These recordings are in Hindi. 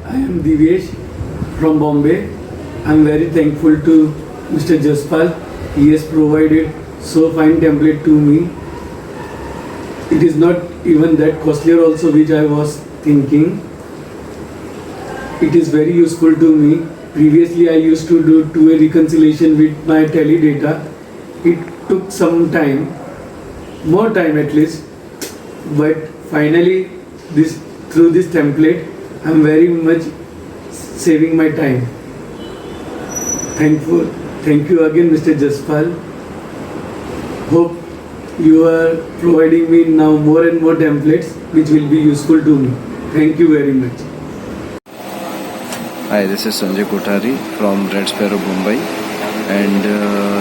I am Divyesh from Bombay. I am very thankful to Mr. Jaspal. He has provided so fine template to me. It is not even that costlier also which I was thinking. It is very useful to me. Previously I used to do two-way reconciliation with my tally data. It took some time, more time at least, but finally through this template I am very much saving my time. Thank you again, Mr. Jaspal. Hope you are providing me now more and more templates which will be useful to me. Thank you very much. Hi, this is Sanjay Kothari from Red Sparrow, Mumbai, and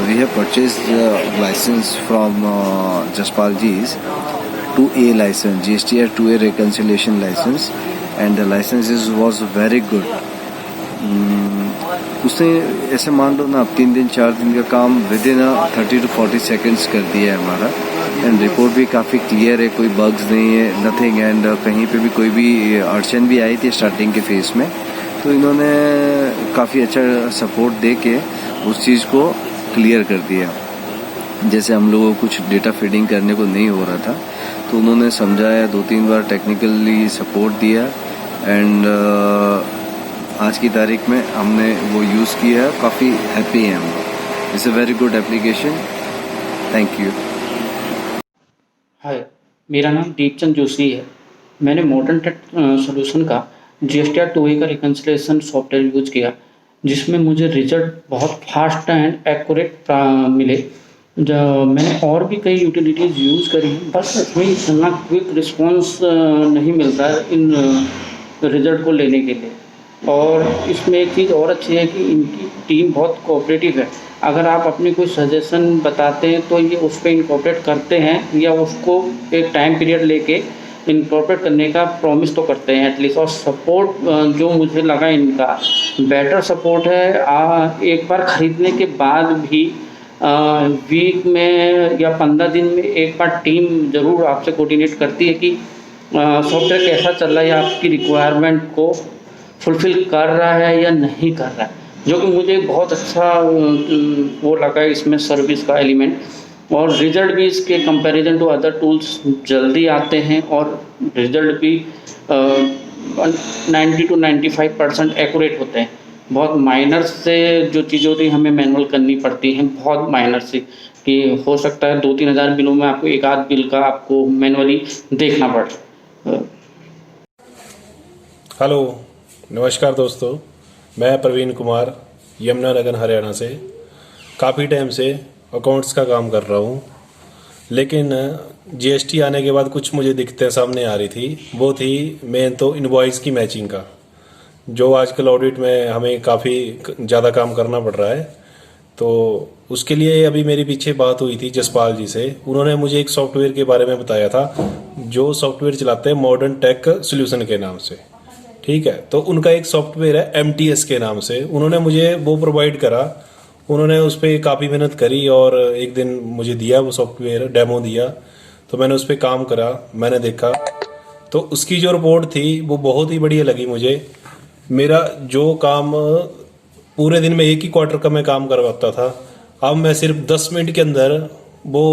we have purchased the license from Jaspal Ji's 2A license, GSTR 2A reconciliation license, and the license was very good. उसने ऐसे मान लो ना, 3 दिन 4 दिन का काम विद इन 30 to 40 सेकेंड्स कर दिया है हमारा, एंड रिपोर्ट भी काफ़ी क्लियर है, कोई बग्स नहीं है, नथिंग, एंड कहीं पे भी कोई भी अड़चन भी आई थी स्टार्टिंग के फेज में, तो इन्होंने काफ़ी अच्छा सपोर्ट दे के उस चीज़ को क्लियर कर दिया। जैसे हम लोगों को कुछ डेटा फीडिंग करने को नहीं हो रहा था, तो उन्होंने समझाया, 2-3 बार टेक्निकली सपोर्ट दिया, एंड आज की तारीख में हमने वो यूज़ किया है, काफ़ी हैप्पी हैं हम। It's a very good application. Thank you. Hi, मेरा नाम दीपचंद जोशी है। मैंने मॉडर्न टेक सॉल्यूशन का GSTR 2A का रिकन्सिलेशन सॉफ्टवेयर यूज किया, जिसमें मुझे रिजल्ट बहुत फास्ट एंड एक्यूरेट मिले। मैंने और भी कई यूटिलिटीज़ यूज़ करी, बस इसमें इतना क्विक रिस्पॉन्स नहीं मिलता है इन रिजल्ट को लेने के लिए। और इसमें एक चीज़ और अच्छी है कि इनकी टीम बहुत कोऑपरेटिव है। अगर आप अपनी कोई सजेशन बताते हैं तो ये उस पर इनकॉर्पोरेट करते हैं, या उसको एक टाइम पीरियड लेके इनकॉर्पोरेट करने का प्रॉमिस तो करते हैं एटलीस्ट। और सपोर्ट जो मुझे लगा इनका बेटर सपोर्ट है। एक बार ख़रीदने के बाद भी वीक में या 15 दिन में एक बार टीम ज़रूर आपसे कोऑर्डिनेट करती है कि सॉफ्टवेयर कैसा चल रहा है या आपकी रिक्वायरमेंट को फुलफ़िल कर रहा है या नहीं कर रहा है, जो कि मुझे बहुत अच्छा वो लगा इसमें सर्विस का एलिमेंट। और रिज़ल्ट भी इसके कंपैरिजन टू अदर टूल्स जल्दी आते हैं, और रिज़ल्ट भी 90 to 95% एक्यूरेट होते हैं। बहुत माइनर से जो चीज़ें होती हैं हमें मैनुअल करनी पड़ती हैं, बहुत माइनर से, कि हो सकता है 2-3 हज़ार बिलों में आपको एक आध बिल का आपको मैनुअली देखना पड़े। हेलो, नमस्कार दोस्तों, मैं प्रवीण कुमार यमुनानगर हरियाणा से काफ़ी टाइम से अकाउंट्स का काम कर रहा हूँ, लेकिन GST आने के बाद कुछ मुझे दिक्कतें सामने आ रही थी। वो थी मेन तो इनवॉइस की मैचिंग का, जो आजकल ऑडिट में हमें काफ़ी ज़्यादा काम करना पड़ रहा है। तो उसके लिए अभी मेरी पीछे बात हुई थी जसपाल जी से। उन्होंने मुझे एक सॉफ्टवेयर के बारे में बताया था, जो सॉफ्टवेयर चलाते हैं मॉडर्न टेक सोल्यूशन के नाम से, ठीक है। तो उनका एक सॉफ्टवेयर है MTS के नाम से, उन्होंने मुझे वो प्रोवाइड करा। उन्होंने उस पर काफ़ी मेहनत करी और एक दिन मुझे दिया वो सॉफ्टवेयर, डेमो दिया, तो मैंने उस पर काम करा, मैंने देखा, तो उसकी जो रिपोर्ट थी वो बहुत ही बढ़िया लगी मुझे। मेरा जो काम पूरे दिन में एक ही क्वार्टर का मैं काम करवाता था, अब मैं सिर्फ 10 मिनट के अंदर वो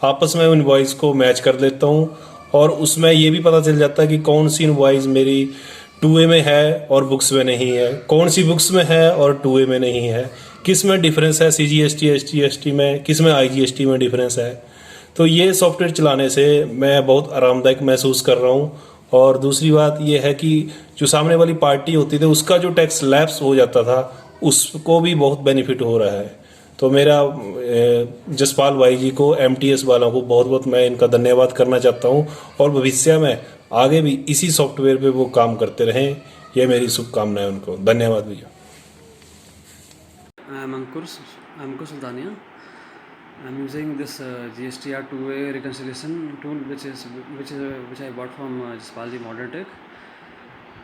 आपस में इनवॉइस को मैच कर लेता हूँ, और उसमें ये भी पता चल जाता है कि कौन सी इनवॉइस मेरी 2A में है और बुक्स में नहीं है, कौन सी बुक्स में है और 2A में नहीं है, किस में डिफरेंस है, CGST SGST में, किस में IGST में डिफरेंस है। तो ये सॉफ्टवेयर चलाने से मैं बहुत आरामदायक महसूस कर रहा हूँ। और दूसरी बात ये है कि जो सामने वाली पार्टी होती थी उसका जो टैक्स लैप्स हो जाता था, उसको भी बहुत बेनिफिट हो रहा है। तो मेरा जसपाल भाई जी को, MTS वालों को बहुत बहुत मैं इनका धन्यवाद करना चाहता हूँ, और भविष्य में आगे भी इसी सॉफ्टवेयर पे वो काम करते रहें, ये मेरी शुभकामनाएं उनको। धन्यवाद भैया। I'm Ankur Sultania. I'm using this GSTR 2A reconciliation tool, which I bought from Jaspal Modern Tech,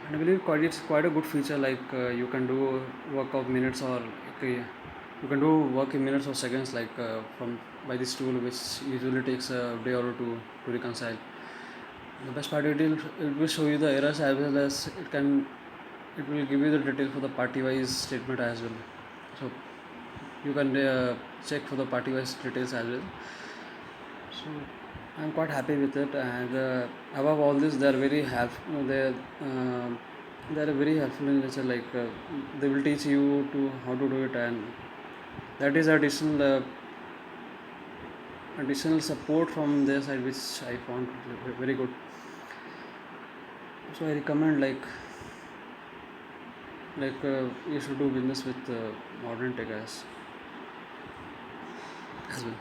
and I believe it's quite a good feature. Like you can do work of minutes, or you can do work in minutes or seconds, like from by this tool, which usually takes a day or two to reconcile. The best part, it will show you the errors, as well as it can it will give you the detail for the party wise statement as well, so you can check for the party wise details as well. So I'm quite happy with it, and above all this they are very helpful. They are very helpful in nature, like they will teach you to how to do it, and that is additional support from their side, which I found very good. So I recommend you should do business with modern tech as well.